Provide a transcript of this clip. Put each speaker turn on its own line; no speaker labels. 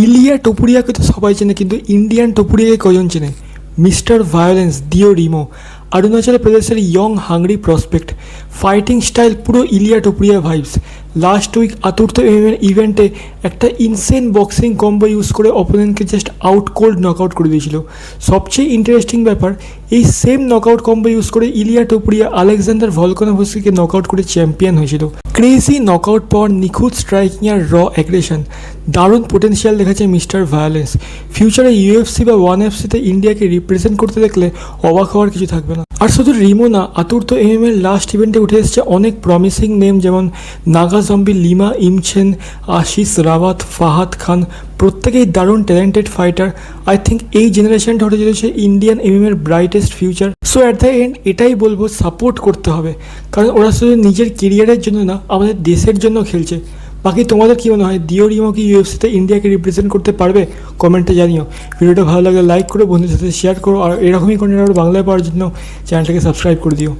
Ilya টপুরিয়াকে তো সবাই চেনে, কিন্তু ইন্ডিয়ান টপুরিয়াকে কজন চেনে? মিস্টার ভায়োলেন্স দিও রিমো, অরুণাচল প্রদেশের young hungry prospect, fighting style পুরো ইলিয়া টপুরিয়া ভাইবস। লাস্ট উইক আতুর্ত এমএমএর ইভেন্টে একটা ইনসেন বক্সিং কম্বো ইউজ করে অপোনেন্টকে জাস্ট আউট কোল্ড নকআউট করে দিয়েছিল। সবচেয়ে ইন্টারেস্টিং ব্যাপার, এই সেম নকআউট কম্বো ইউজ করে ইলিয়া টপুরিয়া আলেকজান্ডার ভলকানোভস্কিকে নকআউট করে চ্যাম্পিয়ন হয়েছিল। ক্রেজি নকআউট পাওয়ার, নিখুঁত স্ট্রাইকিং আর র অ্যাগ্রেশন, দারুণ পোটেন্সিয়াল দেখাচ্ছে মিস্টার ভায়োলেন্স। ফিউচারে ইউএফসি বা ওয়ান এফসিতে ইন্ডিয়াকে রিপ্রেজেন্ট করতে দেখলে অবাক হওয়ার কিছু থাকবে না। আর শুধু রিমো না, আতুর্ত এমএমএর লাস্ট ইভেন্টে উঠে এসেছে অনেক প্রমিসিং নেম, যেমন নাগা জম্বি লিমা ইমছেন, আশিস রাওয়াত, ফাহাদ খান, প্রত্যেকেই দারুণ ট্যালেন্টেড ফাইটার। আই থিঙ্ক এই জেনারেশনটা হতে চলেছে ইন্ডিয়ান এমএমএর brightest future. So at the end এটাই বলবো, সাপোর্ট করতে হবে, কারণ ওরা শুধু নিজের কেরিয়ারের জন্য না, আমাদের দেশের জন্য খেলছে। বাকি তোমাদের কী মনে হয়, দিও রিমো কি ইউএফসিতে ইন্ডিয়াকে রিপ্রেজেন্ট করতে পারবে? কমেন্টে জানিও। ভিডিওটা ভালো লাগলে লাইক করো, বন্ধুদের সাথে শেয়ার করো, আর এরকমই কন্টেন্ট আরও বাংলায় পাওয়ার জন্য চ্যানেলটাকে সাবস্ক্রাইব করে দিও।